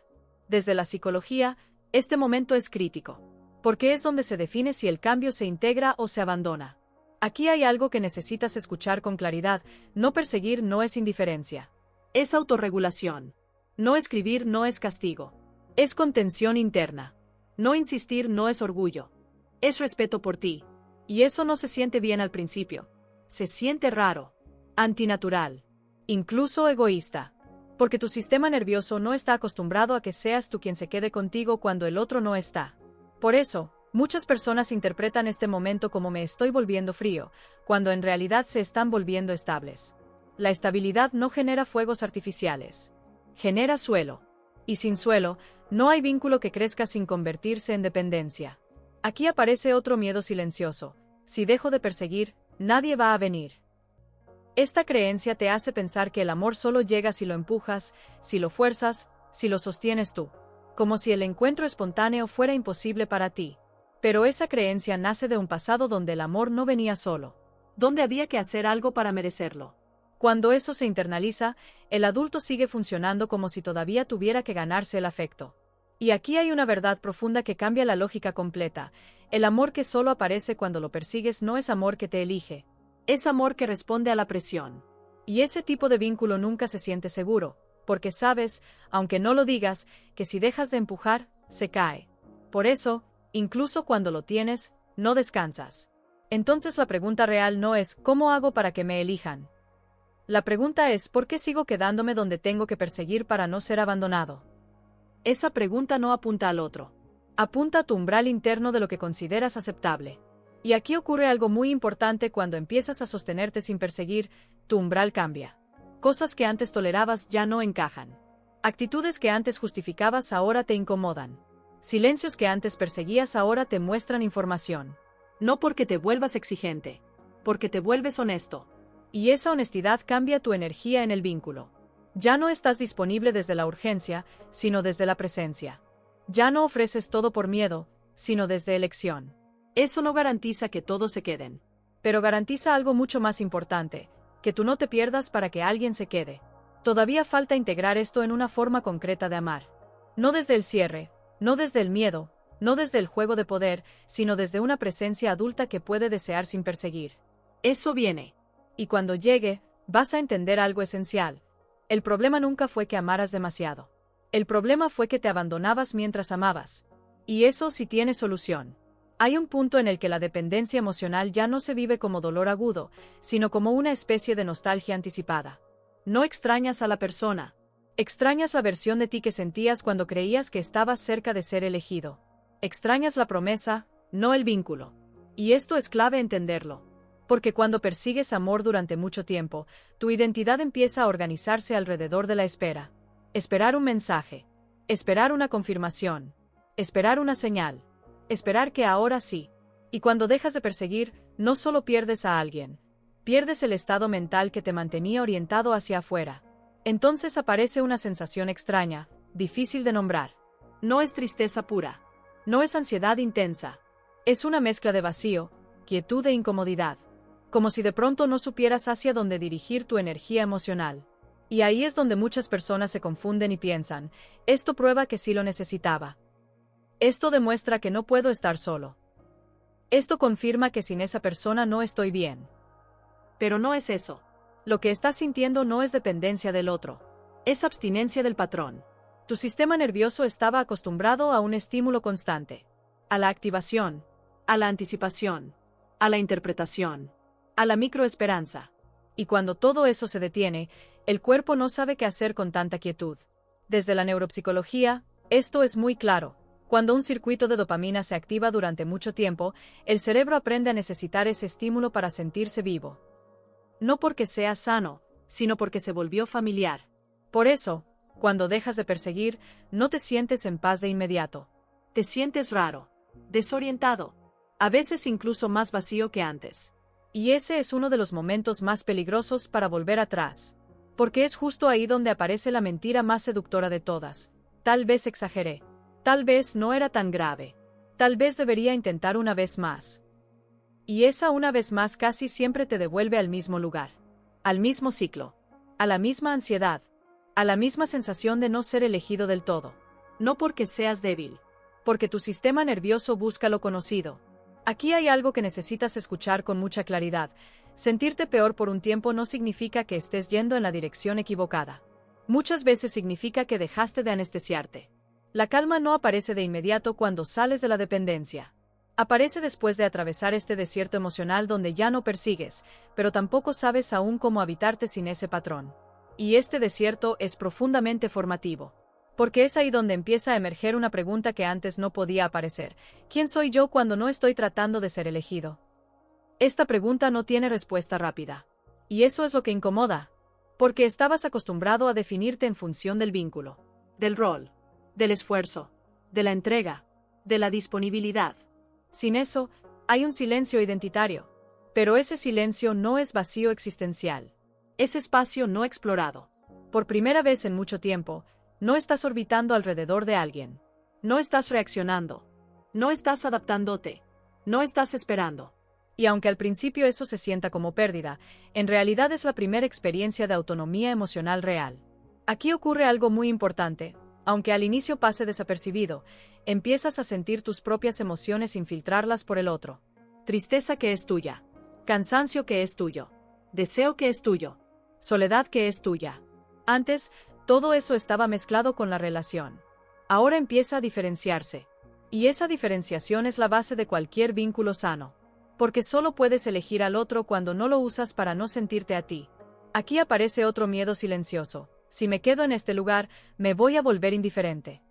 S1: Desde la psicología, este momento es crítico, porque es donde se define si el cambio se integra o se abandona. Aquí hay algo que necesitas escuchar con claridad: no perseguir no es indiferencia. Es autorregulación. No escribir no es castigo. Es contención interna. No insistir no es orgullo. Es respeto por ti. Y eso no se siente bien al principio. Se siente raro, antinatural, incluso egoísta. Porque tu sistema nervioso no está acostumbrado a que seas tú quien se quede contigo cuando el otro no está. Por eso, muchas personas interpretan este momento como: me estoy volviendo frío, cuando en realidad se están volviendo estables. La estabilidad no genera fuegos artificiales. Genera suelo. Y sin suelo, no hay vínculo que crezca sin convertirse en dependencia. Aquí aparece otro miedo silencioso: si dejo de perseguir, nadie va a venir. Esta creencia te hace pensar que el amor solo llega si lo empujas, si lo fuerzas, si lo sostienes tú. Como si el encuentro espontáneo fuera imposible para ti. Pero esa creencia nace de un pasado donde el amor no venía solo, donde había que hacer algo para merecerlo. Cuando eso se internaliza, el adulto sigue funcionando como si todavía tuviera que ganarse el afecto. Y aquí hay una verdad profunda que cambia la lógica completa: el amor que solo aparece cuando lo persigues no es amor que te elige. Es amor que responde a la presión. Y ese tipo de vínculo nunca se siente seguro, porque sabes, aunque no lo digas, que si dejas de empujar, se cae. Por eso, incluso cuando lo tienes, no descansas. Entonces la pregunta real no es: ¿cómo hago para que me elijan? La pregunta es: ¿por qué sigo quedándome donde tengo que perseguir para no ser abandonado? Esa pregunta no apunta al otro. Apunta a tu umbral interno de lo que consideras aceptable. Y aquí ocurre algo muy importante: cuando empiezas a sostenerte sin perseguir, tu umbral cambia. Cosas que antes tolerabas ya no encajan. Actitudes que antes justificabas ahora te incomodan. Silencios que antes perseguías ahora te muestran información. No porque te vuelvas exigente, porque te vuelves honesto. Y esa honestidad cambia tu energía en el vínculo. Ya no estás disponible desde la urgencia, sino desde la presencia. Ya no ofreces todo por miedo, sino desde elección. Eso no garantiza que todos se queden, pero garantiza algo mucho más importante: que tú no te pierdas para que alguien se quede. Todavía falta integrar esto en una forma concreta de amar. No desde el cierre, no desde el miedo, no desde el juego de poder, sino desde una presencia adulta que puede desear sin perseguir. Eso viene. Y cuando llegue, vas a entender algo esencial. El problema nunca fue que amaras demasiado. El problema fue que te abandonabas mientras amabas. Y eso sí tiene solución. Hay un punto en el que la dependencia emocional ya no se vive como dolor agudo, sino como una especie de nostalgia anticipada. No extrañas a la persona. Extrañas la versión de ti que sentías cuando creías que estabas cerca de ser elegido. Extrañas la promesa, no el vínculo. Y esto es clave entenderlo. Porque cuando persigues amor durante mucho tiempo, tu identidad empieza a organizarse alrededor de la espera. Esperar un mensaje. Esperar una confirmación. Esperar una señal. Esperar que ahora sí. Y cuando dejas de perseguir, no solo pierdes a alguien. Pierdes el estado mental que te mantenía orientado hacia afuera. Entonces aparece una sensación extraña, difícil de nombrar. No es tristeza pura. No es ansiedad intensa. Es una mezcla de vacío, quietud e incomodidad. Como si de pronto no supieras hacia dónde dirigir tu energía emocional. Y ahí es donde muchas personas se confunden y piensan, esto prueba que sí lo necesitaba. Esto demuestra que no puedo estar solo. Esto confirma que sin esa persona no estoy bien. Pero no es eso. Lo que estás sintiendo no es dependencia del otro. Es abstinencia del patrón. Tu sistema nervioso estaba acostumbrado a un estímulo constante. A la activación, a la anticipación, a la interpretación, a la microesperanza. Y cuando todo eso se detiene, el cuerpo no sabe qué hacer con tanta quietud. Desde la neuropsicología, esto es muy claro. Cuando un circuito de dopamina se activa durante mucho tiempo, el cerebro aprende a necesitar ese estímulo para sentirse vivo. No porque sea sano, sino porque se volvió familiar. Por eso, cuando dejas de perseguir, no te sientes en paz de inmediato. Te sientes raro, desorientado, a veces incluso más vacío que antes. Y ese es uno de los momentos más peligrosos para volver atrás. Porque es justo ahí donde aparece la mentira más seductora de todas. Tal vez exageré. Tal vez no era tan grave. Tal vez debería intentar una vez más. Y esa una vez más casi siempre te devuelve al mismo lugar. Al mismo ciclo. A la misma ansiedad. A la misma sensación de no ser elegido del todo. No porque seas débil. Porque tu sistema nervioso busca lo conocido. Aquí hay algo que necesitas escuchar con mucha claridad. Sentirte peor por un tiempo no significa que estés yendo en la dirección equivocada. Muchas veces significa que dejaste de anestesiarte. La calma no aparece de inmediato cuando sales de la dependencia. Aparece después de atravesar este desierto emocional donde ya no persigues, pero tampoco sabes aún cómo habitarte sin ese patrón. Y este desierto es profundamente formativo. Porque es ahí donde empieza a emerger una pregunta que antes no podía aparecer. ¿Quién soy yo cuando no estoy tratando de ser elegido? Esta pregunta no tiene respuesta rápida. Y eso es lo que incomoda. Porque estabas acostumbrado a definirte en función del vínculo, del rol, del esfuerzo, de la entrega, de la disponibilidad. Sin eso, hay un silencio identitario. Pero ese silencio no es vacío existencial. Es espacio no explorado. Por primera vez en mucho tiempo, no estás orbitando alrededor de alguien. No estás reaccionando. No estás adaptándote. No estás esperando. Y aunque al principio eso se sienta como pérdida, en realidad es la primera experiencia de autonomía emocional real. Aquí ocurre algo muy importante. Aunque al inicio pase desapercibido, empiezas a sentir tus propias emociones sin filtrarlas por el otro. Tristeza que es tuya. Cansancio que es tuyo. Deseo que es tuyo. Soledad que es tuya. Antes, todo eso estaba mezclado con la relación. Ahora empieza a diferenciarse. Y esa diferenciación es la base de cualquier vínculo sano. Porque solo puedes elegir al otro cuando no lo usas para no sentirte a ti. Aquí aparece otro miedo silencioso. Si me quedo en este lugar, me voy a volver indiferente.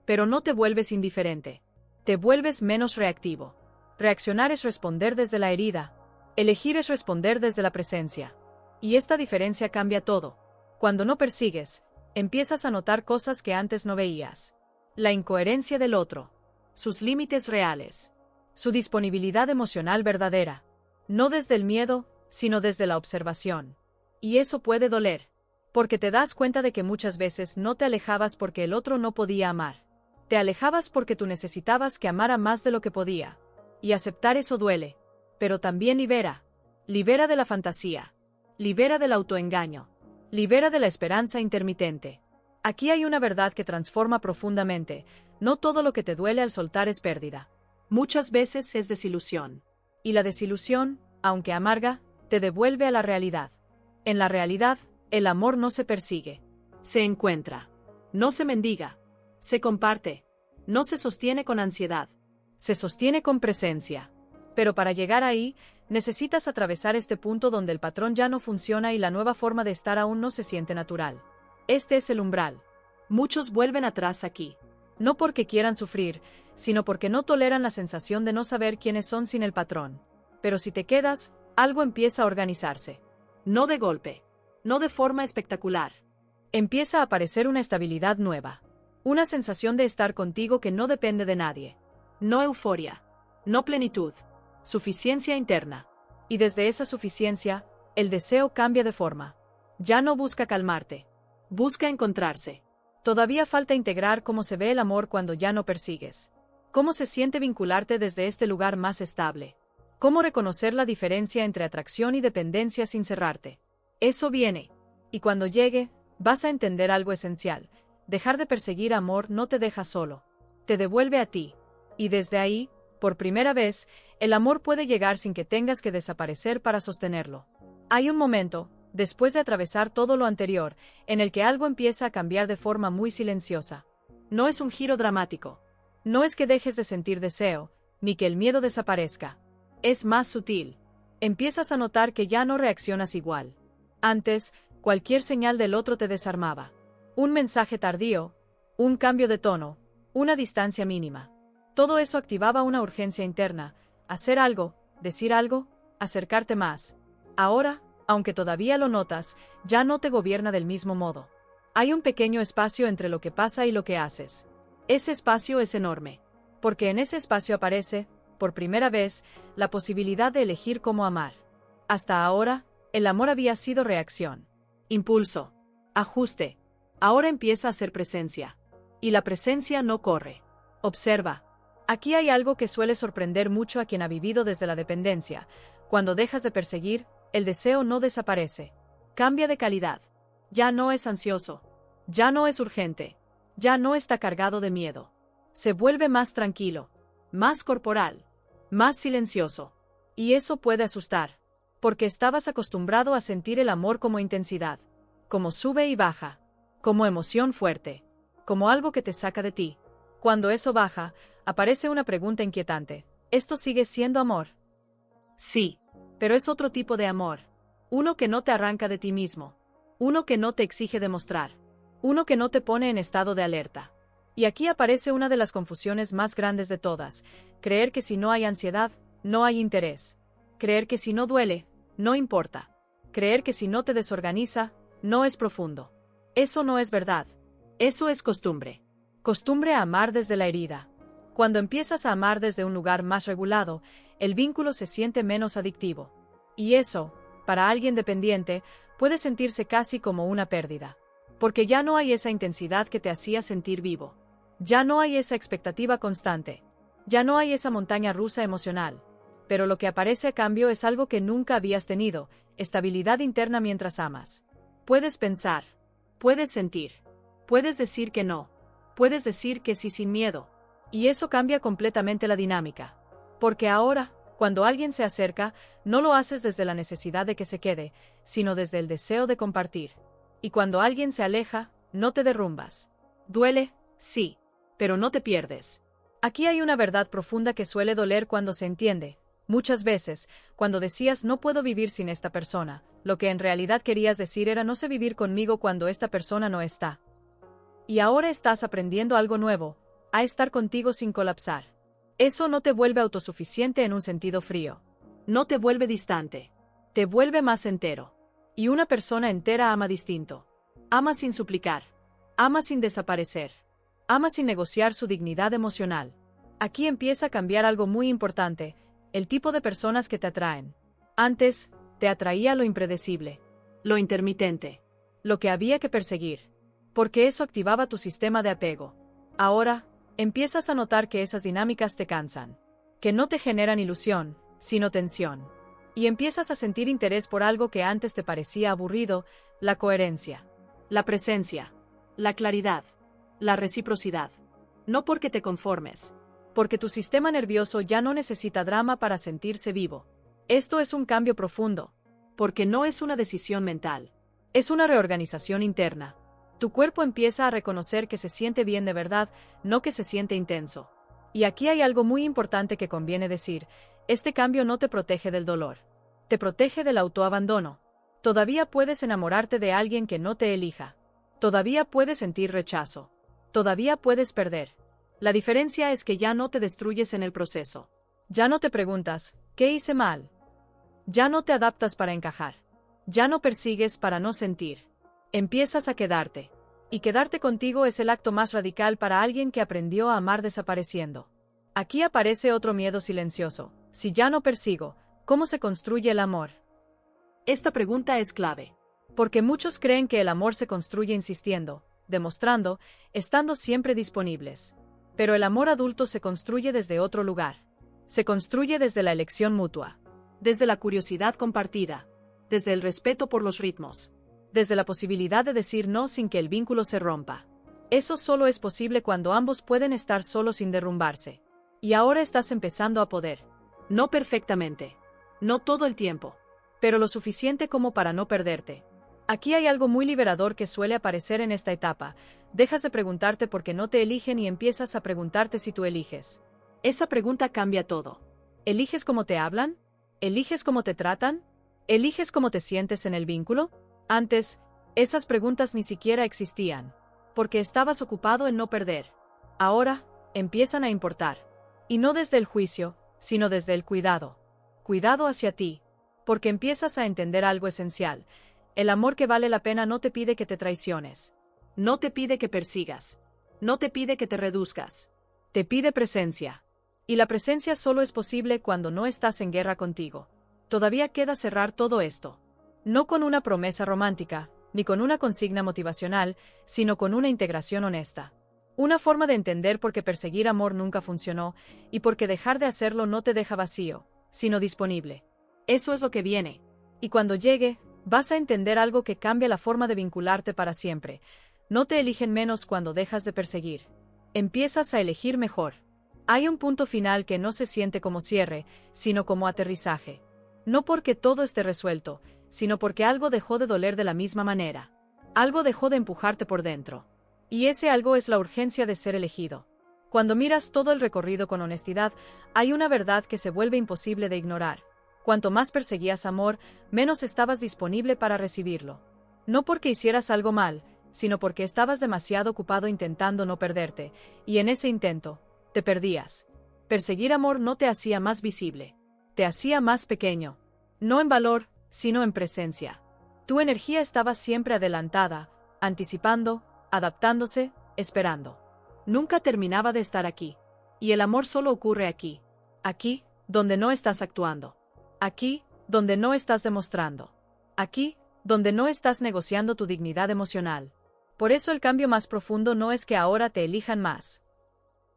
S1: Pero no te vuelves indiferente. Te vuelves menos reactivo. Reaccionar es responder desde la herida. Elegir es responder desde la presencia. Y esta diferencia cambia todo. Cuando no persigues, empiezas a notar cosas que antes no veías. La incoherencia del otro. Sus límites reales. Su disponibilidad emocional verdadera. No desde el miedo, sino desde la observación. Y eso puede doler. Porque te das cuenta de que muchas veces no te alejabas porque el otro no podía amar. Te alejabas porque tú necesitabas que amara más de lo que podía. Y aceptar eso duele. Pero también libera. Libera de la fantasía. Libera del autoengaño. Libera de la esperanza intermitente. Aquí hay una verdad que transforma profundamente. No todo lo que te duele al soltar es pérdida. Muchas veces es desilusión. Y la desilusión, aunque amarga, te devuelve a la realidad. En la realidad, el amor no se persigue. Se encuentra. No se mendiga. Se comparte. No se sostiene con ansiedad. Se sostiene con presencia. Pero para llegar ahí, necesitas atravesar este punto donde el patrón ya no funciona y la nueva forma de estar aún no se siente natural. Este es el umbral. Muchos vuelven atrás aquí. No porque quieran sufrir, sino porque no toleran la sensación de no saber quiénes son sin el patrón. Pero si te quedas, algo empieza a organizarse. No de golpe. No de forma espectacular. Empieza a aparecer una estabilidad nueva. Una sensación de estar contigo que no depende de nadie. No euforia. No plenitud. Suficiencia interna. Y desde esa suficiencia, el deseo cambia de forma. Ya no busca calmarte. Busca encontrarse. Todavía falta integrar cómo se ve el amor cuando ya no persigues. Cómo se siente vincularte desde este lugar más estable. Cómo reconocer la diferencia entre atracción y dependencia sin cerrarte. Eso viene. Y cuando llegue, vas a entender algo esencial. Dejar de perseguir amor no te deja solo. Te devuelve a ti. Y desde ahí, por primera vez, el amor puede llegar sin que tengas que desaparecer para sostenerlo. Hay un momento, después de atravesar todo lo anterior, en el que algo empieza a cambiar de forma muy silenciosa. No es un giro dramático. No es que dejes de sentir deseo, ni que el miedo desaparezca. Es más sutil. Empiezas a notar que ya no reaccionas igual. Antes, cualquier señal del otro te desarmaba. Un mensaje tardío, un cambio de tono, una distancia mínima. Todo eso activaba una urgencia interna, hacer algo, decir algo, acercarte más. Ahora, aunque todavía lo notas, ya no te gobierna del mismo modo. Hay un pequeño espacio entre lo que pasa y lo que haces. Ese espacio es enorme, porque en ese espacio aparece, por primera vez, la posibilidad de elegir cómo amar. Hasta ahora, el amor había sido reacción, impulso, ajuste. Ahora empieza a ser presencia. Y la presencia no corre. Observa. Aquí hay algo que suele sorprender mucho a quien ha vivido desde la dependencia. Cuando dejas de perseguir, el deseo no desaparece. Cambia de calidad. Ya no es ansioso. Ya no es urgente. Ya no está cargado de miedo. Se vuelve más tranquilo, más corporal, más silencioso. Y eso puede asustar, porque estabas acostumbrado a sentir el amor como intensidad, como sube y baja, como emoción fuerte, como algo que te saca de ti. Cuando eso baja, aparece una pregunta inquietante. ¿Esto sigue siendo amor? Sí, pero es otro tipo de amor. Uno que no te arranca de ti mismo. Uno que no te exige demostrar. Uno que no te pone en estado de alerta. Y aquí aparece una de las confusiones más grandes de todas. Creer que si no hay ansiedad, no hay interés. Creer que si no duele, no importa. Creer que si no te desorganiza, no es profundo. Eso no es verdad. Eso es costumbre. Costumbre a amar desde la herida. Cuando empiezas a amar desde un lugar más regulado, el vínculo se siente menos adictivo. Y eso, para alguien dependiente, puede sentirse casi como una pérdida. Porque ya no hay esa intensidad que te hacía sentir vivo. Ya no hay esa expectativa constante. Ya no hay esa montaña rusa emocional. Pero lo que aparece a cambio es algo que nunca habías tenido, estabilidad interna mientras amas. Puedes pensar. Puedes sentir. Puedes decir que no. Puedes decir que sí sin miedo. Y eso cambia completamente la dinámica. Porque ahora, cuando alguien se acerca, no lo haces desde la necesidad de que se quede, sino desde el deseo de compartir. Y cuando alguien se aleja, no te derrumbas. Duele, sí, pero no te pierdes. Aquí hay una verdad profunda que suele doler cuando se entiende. Muchas veces, cuando decías no puedo vivir sin esta persona, lo que en realidad querías decir era no sé vivir conmigo cuando esta persona no está. Y ahora estás aprendiendo algo nuevo, a estar contigo sin colapsar. Eso no te vuelve autosuficiente en un sentido frío. No te vuelve distante. Te vuelve más entero. Y una persona entera ama distinto. Ama sin suplicar. Ama sin desaparecer. Ama sin negociar su dignidad emocional. Aquí empieza a cambiar algo muy importante, el tipo de personas que te atraen. Antes, te atraía lo impredecible, lo intermitente, lo que había que perseguir, porque eso activaba tu sistema de apego. Ahora, empiezas a notar que esas dinámicas te cansan, que no te generan ilusión, sino tensión. Y empiezas a sentir interés por algo que antes te parecía aburrido, la coherencia, la presencia, la claridad, la reciprocidad. No porque te conformes, porque tu sistema nervioso ya no necesita drama para sentirse vivo. Esto es un cambio profundo, porque no es una decisión mental, es una reorganización interna. Tu cuerpo empieza a reconocer que se siente bien de verdad, no que se siente intenso. Y aquí hay algo muy importante que conviene decir. Este cambio no te protege del dolor. Te protege del autoabandono. Todavía puedes enamorarte de alguien que no te elija. Todavía puedes sentir rechazo. Todavía puedes perder. La diferencia es que ya no te destruyes en el proceso. Ya no te preguntas, ¿qué hice mal? Ya no te adaptas para encajar. Ya no persigues para no sentir. Empiezas a quedarte. Y quedarte contigo es el acto más radical para alguien que aprendió a amar desapareciendo. Aquí aparece otro miedo silencioso. Si ya no persigo, ¿Cómo se construye el amor? Esta pregunta es clave. Porque muchos creen que el amor se construye insistiendo, demostrando, estando siempre disponibles. Pero el amor adulto se construye desde otro lugar. Se construye desde la elección mutua. Desde la curiosidad compartida. Desde el respeto por los ritmos. Desde la posibilidad de decir no sin que el vínculo se rompa. Eso solo es posible cuando ambos pueden estar solos sin derrumbarse. Y ahora estás empezando a poder. No perfectamente. No todo el tiempo. Pero lo suficiente como para no perderte. Aquí hay algo muy liberador que suele aparecer en esta etapa. Dejas de preguntarte por qué no te eligen y empiezas a preguntarte si tú eliges. Esa pregunta cambia todo. ¿Eliges cómo te hablan? ¿Eliges cómo te tratan? ¿Eliges cómo te sientes en el vínculo? Antes, esas preguntas ni siquiera existían. Porque estabas ocupado en no perder. Ahora, empiezan a importar. Y no desde el juicio, sino desde el cuidado. Cuidado hacia ti. Porque empiezas a entender algo esencial. El amor que vale la pena no te pide que te traiciones. No te pide que persigas. No te pide que te reduzcas. Te pide presencia. Y la presencia solo es posible cuando no estás en guerra contigo. Todavía queda cerrar todo esto. No con una promesa romántica, ni con una consigna motivacional, sino con una integración honesta. Una forma de entender por qué perseguir amor nunca funcionó, y por qué dejar de hacerlo no te deja vacío, sino disponible. Eso es lo que viene. Y cuando llegue, vas a entender algo que cambia la forma de vincularte para siempre. No te eligen menos cuando dejas de perseguir. Empiezas a elegir mejor. Hay un punto final que no se siente como cierre, sino como aterrizaje. No porque todo esté resuelto, sino porque algo dejó de doler de la misma manera. Algo dejó de empujarte por dentro. Y ese algo es la urgencia de ser elegido. Cuando miras todo el recorrido con honestidad, hay una verdad que se vuelve imposible de ignorar. Cuanto más perseguías amor, menos estabas disponible para recibirlo. No porque hicieras algo mal, sino porque estabas demasiado ocupado intentando no perderte, y en ese intento, te perdías. Perseguir amor no te hacía más visible. Te hacía más pequeño. No en valor, sino en presencia. Tu energía estaba siempre adelantada, anticipando, adaptándose, esperando. Nunca terminaba de estar aquí. Y el amor solo ocurre aquí. Aquí, donde no estás actuando. Aquí, donde no estás demostrando. Aquí, donde no estás negociando tu dignidad emocional. Por eso el cambio más profundo no es que ahora te elijan más.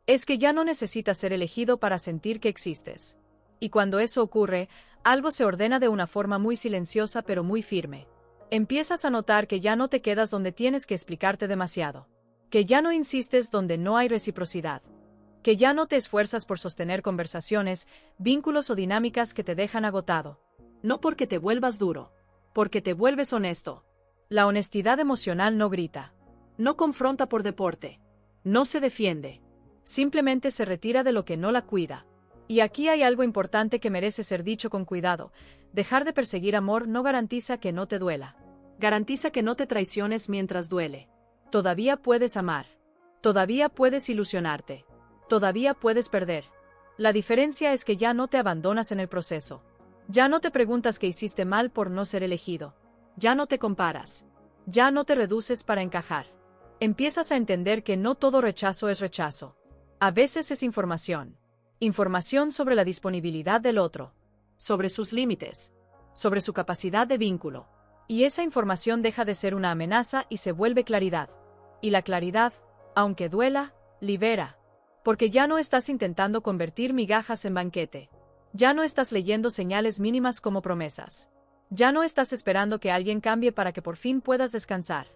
S1: Es que ya no necesitas ser elegido para sentir que existes. Y cuando eso ocurre, algo se ordena de una forma muy silenciosa pero muy firme. Empiezas a notar que ya no te quedas donde tienes que explicarte demasiado. Que ya no insistes donde no hay reciprocidad. Que ya no te esfuerzas por sostener conversaciones, vínculos o dinámicas que te dejan agotado. No porque te vuelvas duro, porque te vuelves honesto. La honestidad emocional no grita. No confronta por deporte. No se defiende. Simplemente se retira de lo que no la cuida. Y aquí hay algo importante que merece ser dicho con cuidado. Dejar de perseguir amor no garantiza que no te duela. Garantiza que no te traiciones mientras duele. Todavía puedes amar. Todavía puedes ilusionarte. Todavía puedes perder. La diferencia es que ya no te abandonas en el proceso. Ya no te preguntas qué hiciste mal por no ser elegido. Ya no te comparas. Ya no te reduces para encajar. Empiezas a entender que no todo rechazo es rechazo. A veces es información. Información sobre la disponibilidad del otro. Sobre sus límites. Sobre su capacidad de vínculo. Y esa información deja de ser una amenaza y se vuelve claridad. Y la claridad, aunque duela, libera. Porque ya no estás intentando convertir migajas en banquete. Ya no estás leyendo señales mínimas como promesas. Ya no estás esperando que alguien cambie para que por fin puedas descansar.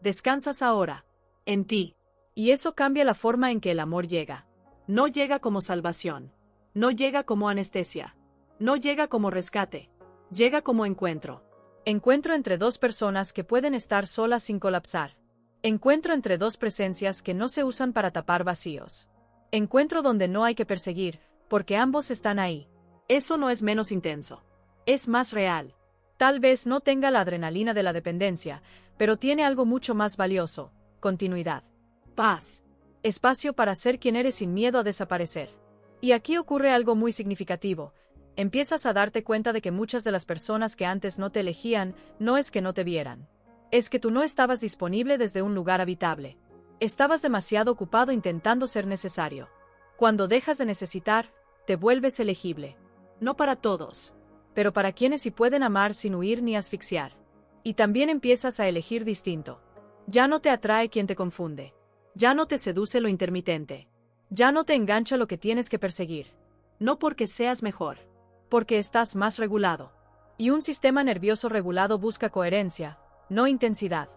S1: Descansas ahora. En ti. Y eso cambia la forma en que el amor llega. No llega como salvación. No llega como anestesia. No llega como rescate. Llega como encuentro. Encuentro entre dos personas que pueden estar solas sin colapsar. Encuentro entre dos presencias que no se usan para tapar vacíos. Encuentro donde no hay que perseguir, porque ambos están ahí. Eso no es menos intenso. Es más real. Tal vez no tenga la adrenalina de la dependencia, pero tiene algo mucho más valioso: continuidad. Paz. Espacio para ser quien eres sin miedo a desaparecer. Y aquí ocurre algo muy significativo. Empiezas a darte cuenta de que muchas de las personas que antes no te elegían, no es que no te vieran. Es que tú no estabas disponible desde un lugar habitable. Estabas demasiado ocupado intentando ser necesario. Cuando dejas de necesitar, te vuelves elegible. No para todos. pero para quienes sí pueden amar sin huir ni asfixiar. Y también empiezas a elegir distinto. Ya no te atrae quien te confunde. Ya no te seduce lo intermitente. Ya no te engancha lo que tienes que perseguir. No porque seas mejor, porque estás más regulado. Y un sistema nervioso regulado busca coherencia, no intensidad.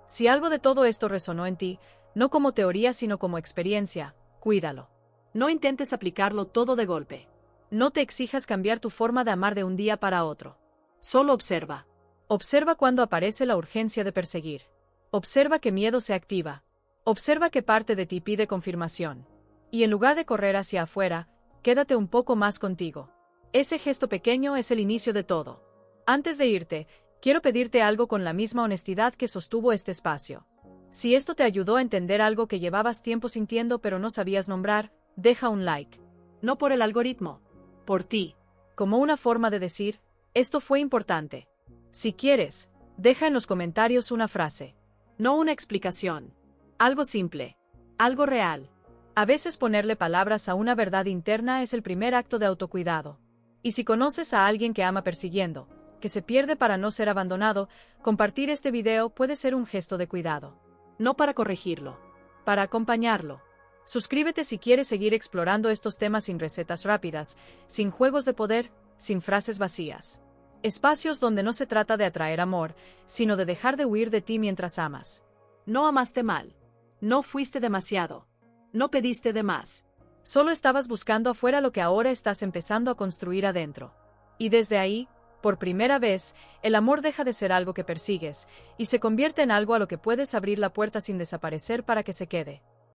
S1: Si algo de todo esto resonó en ti, no como teoría sino como experiencia, cuídalo. No intentes aplicarlo todo de golpe. No te exijas cambiar tu forma de amar de un día para otro. Solo observa. Observa cuando aparece la urgencia de perseguir. Observa qué miedo se activa. Observa qué parte de ti pide confirmación. Y en lugar de correr hacia afuera, quédate un poco más contigo. Ese gesto pequeño es el inicio de todo. Antes de irte, quiero pedirte algo con la misma honestidad que sostuvo este espacio. Si esto te ayudó a entender algo que llevabas tiempo sintiendo pero no sabías nombrar, deja un like. No por el algoritmo, por ti. Como una forma de decir, esto fue importante. Si quieres, deja en los comentarios una frase. No una explicación. Algo simple. Algo real. A veces ponerle palabras a una verdad interna es el primer acto de autocuidado. Y si conoces a alguien que ama persiguiendo, que se pierde para no ser abandonado, compartir este video puede ser un gesto de cuidado. No para corregirlo, para acompañarlo. Suscríbete si quieres seguir explorando estos temas sin recetas rápidas, sin juegos de poder, sin frases vacías. Espacios donde no se trata de atraer amor, sino de dejar de huir de ti mientras amas. No amaste mal. No fuiste demasiado. No pediste de más. Solo estabas buscando afuera lo que ahora estás empezando a construir adentro. Y desde ahí, por primera vez, el amor deja de ser algo que persigues, y se convierte en algo a lo que puedes abrir la puerta sin desaparecer para que se quede.